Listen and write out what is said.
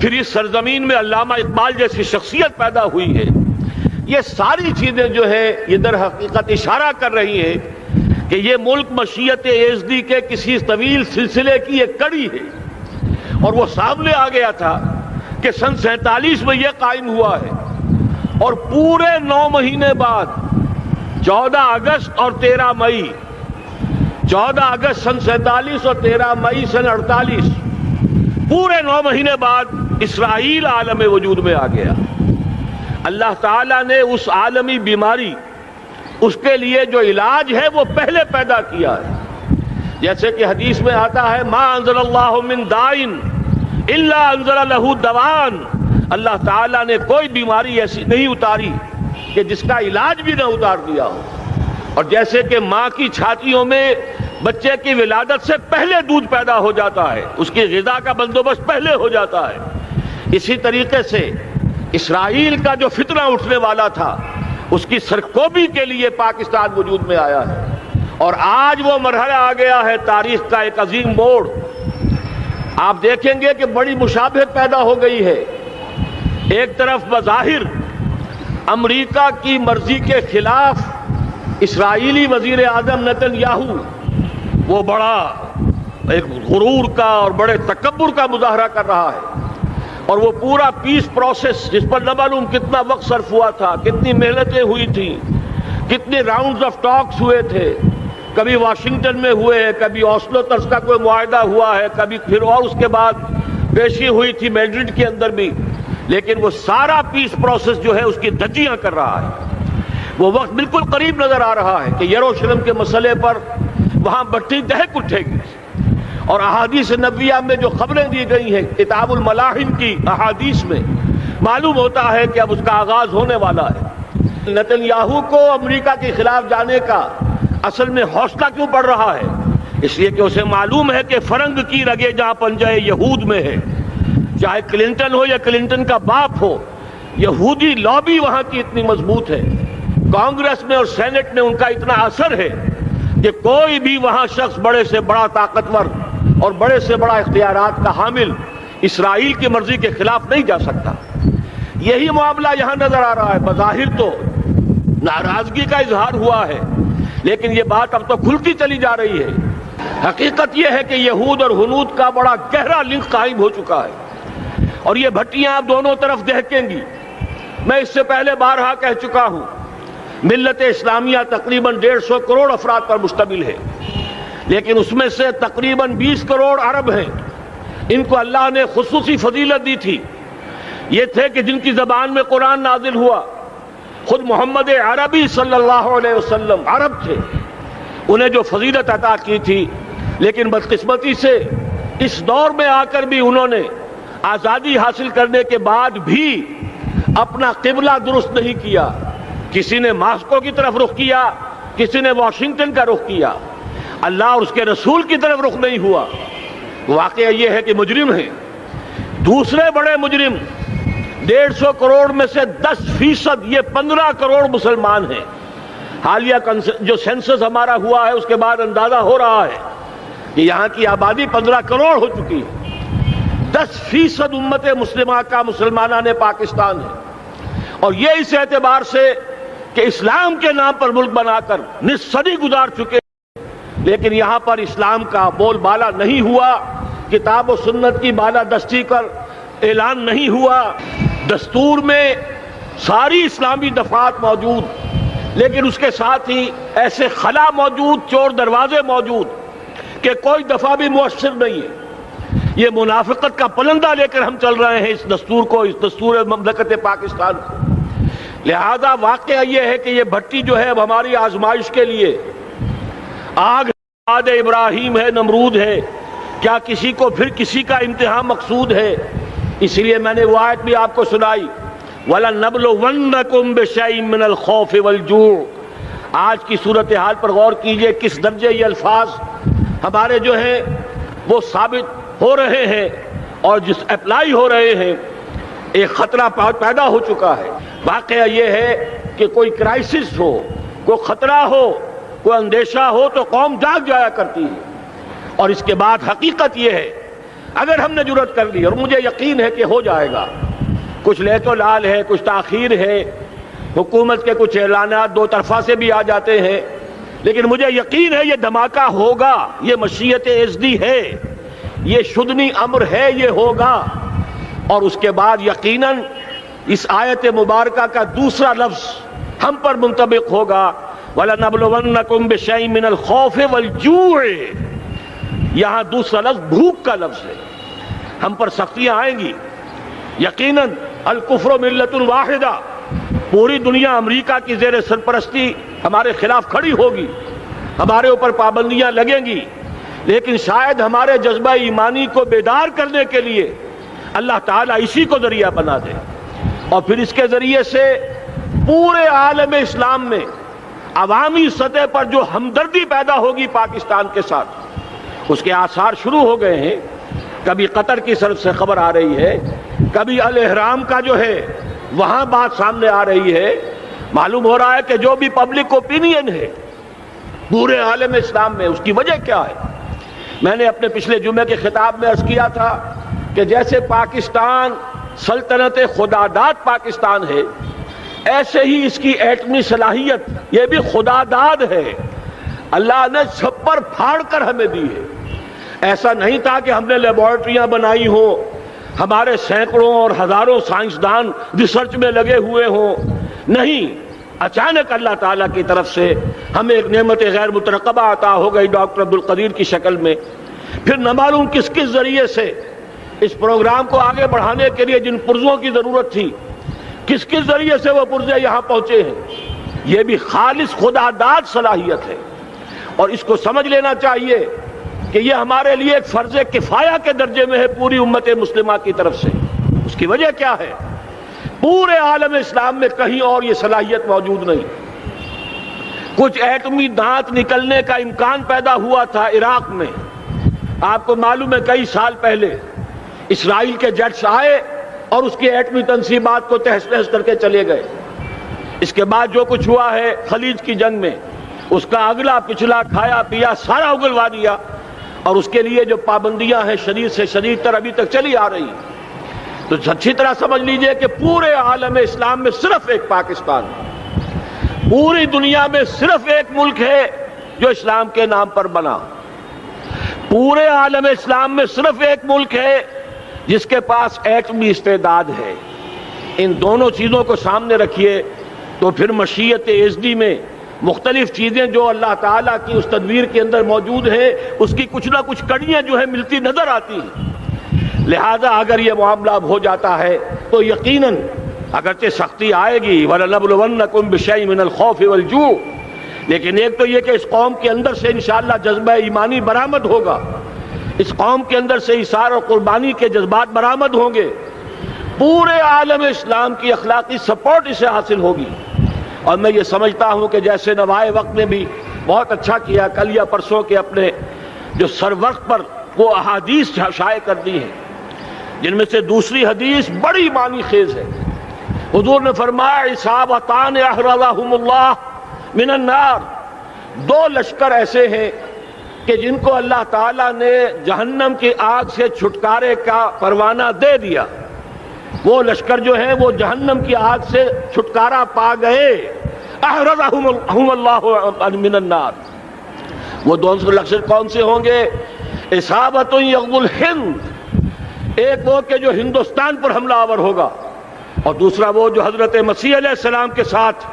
پھر اس سرزمین میں علامہ اقبال جیسی شخصیت پیدا ہوئی ہے. یہ ساری چیزیں جو ہے یہ در حقیقت اشارہ کر رہی ہیں کہ یہ ملک مشیت ایزدی کے کسی طویل سلسلے کی ایک کڑی ہے. اور وہ سامنے آ گیا تھا کہ سن 47 میں یہ قائم ہوا ہے، اور پورے 9 مہینے بعد 14 اگست اور 13 مئی، 14 اگست سن 47 اور 13 مئی سن 48، پورے 9 مہینے بعد اسرائیل عالم وجود میں آ گیا. اللہ تعالیٰ نے اس عالمی بیماری، اس کے لیے جو علاج ہے وہ پہلے پیدا کیا ہے. جیسے کہ حدیث میں آتا ہے ما انزل اللہ من دائن الا انزل له دوان، اللہ تعالیٰ نے کوئی بیماری ایسی نہیں اتاری کہ جس کا علاج بھی نہ اتار دیا ہو. اور جیسے کہ ماں کی چھاتیوں میں بچے کی ولادت سے پہلے دودھ پیدا ہو جاتا ہے، اس کی غذا کا بندوبست پہلے ہو جاتا ہے، اسی طریقے سے اسرائیل کا جو فتنہ اٹھنے والا تھا اس کی سرکوبی کے لیے پاکستان وجود میں آیا ہے. اور آج وہ مرحلہ آ گیا ہے، تاریخ کا ایک عظیم موڑ. آپ دیکھیں گے کہ بڑی مشابہت پیدا ہو گئی ہے. ایک طرف بظاہر امریکہ کی مرضی کے خلاف اسرائیلی وزیر اعظم نتن یاہو وہ بڑا ایک غرور کا اور بڑے تکبر کا مظاہرہ کر رہا ہے، اور وہ پورا پیس پروسیس جس پر نہ معلوم کتنا وقت صرف ہوا تھا، کتنی محنتیں ہوئی تھیں، کتنے راؤنڈز آف ٹاکس ہوئے تھے، کبھی واشنگٹن میں ہوئے ہیں، کبھی اوسلو طرز کا کوئی معاہدہ ہوا ہے، کبھی پھر اور اس کے بعد پیشی ہوئی تھی میڈرڈ کے اندر بھی، لیکن وہ سارا پیس پروسیس جو ہے اس کی دھجیاں کر رہا ہے. وہ وقت بالکل قریب نظر آ رہا ہے کہ یروشلم کے مسئلے پر وہاں بٹی دہک اٹھے گی. اور احادیث نبویہ میں جو خبریں دی گئی ہیں کتاب الملاحم کی احادیث میں معلوم ہوتا ہے کہ اب اس کا آغاز ہونے والا ہے. نتن یاہو کو امریکہ کے خلاف جانے کا اصل میں حوصلہ کیوں بڑھ رہا ہے؟ اس لیے کہ اسے معلوم ہے کہ فرنگ کی رگیں جہاں پنجہ یہود میں ہے، چاہے کلنٹن ہو یا کلنٹن کا باپ ہو، یہودی لابی وہاں کی اتنی مضبوط ہے، کانگریس میں اور سینٹ میں ان کا اتنا اثر ہے کہ کوئی بھی وہاں شخص بڑے سے بڑا طاقتور اور بڑے سے بڑا اختیارات کا حامل اسرائیل کی مرضی کے خلاف نہیں جا سکتا. یہی معاملہ یہاں نظر آ رہا ہے. بظاہر تو ناراضگی کا اظہار ہوا ہے، لیکن یہ بات اب تو کھلتی چلی جا رہی ہے. حقیقت یہ ہے کہ یہود اور ہنود کا بڑا گہرا لنک قائم ہو چکا ہے، اور یہ بھٹیاں اب دونوں طرف دہکیں گی. میں اس سے پہلے بارہا کہہ چکا ہوں، ملت اسلامیہ تقریباً 150 کروڑ افراد پر مشتمل ہے، لیکن اس میں سے تقریباً 20 کروڑ عرب ہیں. ان کو اللہ نے خصوصی فضیلت دی تھی. یہ تھے کہ جن کی زبان میں قرآن نازل ہوا، خود محمد عربی صلی اللہ علیہ وسلم عرب تھے، انہیں جو فضیلت عطا کی تھی. لیکن بدقسمتی سے اس دور میں آ کر بھی انہوں نے آزادی حاصل کرنے کے بعد بھی اپنا قبلہ درست نہیں کیا. کسی نے ماسکو کی طرف رخ کیا، کسی نے واشنگٹن کا رخ کیا، اللہ اور اس کے رسول کی طرف رخ نہیں ہوا. واقعہ یہ ہے کہ مجرم ہیں. دوسرے بڑے مجرم 150 کروڑ میں سے 10% یہ 15 کروڑ مسلمان ہیں. حالیہ جو سینسس ہمارا ہوا ہے اس کے بعد اندازہ ہو رہا ہے کہ یہاں کی آبادی 15 کروڑ ہو چکی ہے. 10% امت مسلمہ کا مسلمانان پاکستان ہے، اور یہ اس اعتبار سے کہ اسلام کے نام پر ملک بنا کر نصف صدی گزار چکے، لیکن یہاں پر اسلام کا بول بالا نہیں ہوا، کتاب و سنت کی بالادستی پر اعلان نہیں ہوا. دستور میں ساری اسلامی دفعات موجود، لیکن اس کے ساتھ ہی ایسے خلا موجود، چور دروازے موجود کہ کوئی دفعہ بھی مؤثر نہیں ہے. یہ منافقت کا پلندہ لے کر ہم چل رہے ہیں اس دستور کو، اس دستور مملکت پاکستان کو. لہذا واقعہ یہ ہے کہ یہ بھٹی جو ہے اب ہماری آزمائش کے لیے آگ آد ابراہیم ہے، نمرود ہے. کیا کسی کو پھر کسی کا امتحان مقصود ہے؟ اس لیے میں نے وہ آیت بھی آپ کو سنائی، وَلَنَّبْلُوَنَّكُمْ بِشَيْءٍ مِّنَ الْخَوْفِ وَالْجُوعِ. آج کی صورتحال پر غور کیجئے، کس درجے یہ الفاظ ہمارے جو ہیں وہ ثابت ہو رہے ہیں اور جس اپلائی ہو رہے ہیں. ایک خطرہ پیدا ہو چکا ہے. واقعہ یہ ہے کہ کوئی کرائسس ہو، کوئی خطرہ ہو، کوئی اندیشہ ہو تو قوم جاگ جایا کرتی ہے. اور اس کے بعد حقیقت یہ ہے اگر ہم نے جرأت کر لی، اور مجھے یقین ہے کہ ہو جائے گا، کچھ لیت و لال ہے، کچھ تاخیر ہے، حکومت کے کچھ اعلانات دو طرفہ سے بھی آ جاتے ہیں، لیکن مجھے یقین ہے یہ دھماکہ ہوگا، یہ مشیت ازدی ہے، یہ شدنی امر ہے، یہ ہوگا۔ اور اس کے بعد یقیناً اس آیت مبارکہ کا دوسرا لفظ ہم پر منطبق ہوگا، وَلَنَبْلُوَنَّكُمْ بِشَيْءٍ مِّنَ الْخَوْفِ وَالْجُوعِ۔ یہاں دوسرا لفظ بھوک کا لفظ ہے، ہم پر سختیاں آئیں گی یقیناً۔ الکفر ملت واحدہ، پوری دنیا امریکہ کی زیر سرپرستی ہمارے خلاف کھڑی ہوگی، ہمارے اوپر پابندیاں لگیں گی، لیکن شاید ہمارے جذبہ ایمانی کو بیدار کرنے کے لیے اللہ تعالیٰ اسی کو ذریعہ بنا دے، اور پھر اس کے ذریعے سے پورے عالم اسلام میں عوامی سطح پر جو ہمدردی پیدا ہوگی پاکستان کے ساتھ، اس کے آثار شروع ہو گئے ہیں۔ کبھی قطر کی طرف سے خبر آ رہی ہے، کبھی الاحرام کا جو ہے وہاں بات سامنے آ رہی ہے۔ معلوم ہو رہا ہے کہ جو بھی پبلک اوپینین ہے پورے عالم اسلام میں، اس کی وجہ کیا ہے؟ میں نے اپنے پچھلے جمعے کے خطاب میں عرض کیا تھا کہ جیسے پاکستان سلطنت خداداد پاکستان ہے، ایسے ہی اس کی ایٹمی صلاحیت یہ بھی خداداد ہے، اللہ نے چھپر پھاڑ کر ہمیں دی ہے۔ ایسا نہیں تھا کہ ہم نے لیبارٹریاں بنائی ہوں، ہمارے سینکڑوں اور ہزاروں سائنسدان ریسرچ میں لگے ہوئے ہوں، نہیں، اچانک اللہ تعالیٰ کی طرف سے ہمیں ایک نعمت غیر مترقبہ عطا ہو گئی ڈاکٹر عبدالقدیر کی شکل میں۔ پھر نہ معلوم کس کس ذریعے سے اس پروگرام کو آگے بڑھانے کے لیے جن پرزوں کی ضرورت تھی، کس کس ذریعے سے وہ پرزے یہاں پہنچے ہیں۔ یہ بھی خالص خداداد صلاحیت ہے، اور اس کو سمجھ لینا چاہیے کہ یہ ہمارے لیے ایک فرض کفایہ کے درجے میں ہے پوری امت مسلمہ کی طرف سے۔ اس کی وجہ کیا ہے؟ پورے عالم اسلام میں کہیں اور یہ صلاحیت موجود نہیں۔ کچھ ایٹمی دانت نکلنے کا امکان پیدا ہوا تھا عراق میں، آپ کو معلوم ہے کئی سال پہلے اسرائیل کے جیٹس آئے اور اس کی ایٹمی تنصیبات کو تہس نہس کر کے چلے گئے۔ اس کے بعد جو کچھ ہوا ہے خلیج کی جنگ میں، اس کا اگلا پچھلا کھایا پیا سارا اگلوا دیا، اور اس کے لیے جو پابندیاں ہیں شدید سے شدید تر ابھی تک چلی آ رہی ہیں۔ تو اچھی طرح سمجھ لیجئے کہ پورے عالم اسلام میں صرف ایک پاکستان ہے، پوری دنیا میں صرف ایک ملک ہے جو اسلام کے نام پر بنا، پورے عالم اسلام میں صرف ایک ملک ہے جس کے پاس ایٹمی استعداد ہے۔ ان دونوں چیزوں کو سامنے رکھیے تو پھر مشیت ازدی میں مختلف چیزیں جو اللہ تعالیٰ کی اس تدبیر کے اندر موجود ہیں، اس کی کچھ نہ کچھ کڑیاں جو ہیں ملتی نظر آتی ہیں۔ لہذا اگر یہ معاملہ ہو جاتا ہے تو یقیناً اگرچہ سختی آئے گی، وَلَنَبْلُوَنَّكُمْ بِشَيْءٍ مِّنَ الْخَوْفِ وَالْجُوعِ، لیکن ایک تو یہ کہ اس قوم کے اندر سے انشاءاللہ جذبہ ایمانی برآمد ہوگا، اس قوم کے اندر سے ایثار اور قربانی کے جذبات برآمد ہوں گے، پورے عالم اسلام کی اخلاقی سپورٹ اسے حاصل ہوگی۔ اور میں یہ سمجھتا ہوں کہ جیسے نوائے وقت نے بھی بہت اچھا کیا، کل یا پرسوں کے اپنے جو سر وقت پر وہ احادیث شائع کر دی ہیں، جن میں سے دوسری حدیث بڑی معنی خیز ہے۔ حضور نے فرمایا عصابتان احرزہم اللہ من النار، دو لشکر ایسے ہیں کہ جن کو اللہ تعالیٰ نے جہنم کی آگ سے چھٹکارے کا پروانہ دے دیا۔ وہ لشکر جو ہیں وہ جہنم کی آگ سے چھٹکارا پا گئے، احرزہم اللہ من النار۔ وہ دوسرے لشکر کون سے ہوں گے؟ اصابت یغزو الہند، ایک وہ کہ جو ہندوستان پر حملہ آور ہوگا، اور دوسرا وہ جو حضرت مسیح علیہ السلام کے ساتھ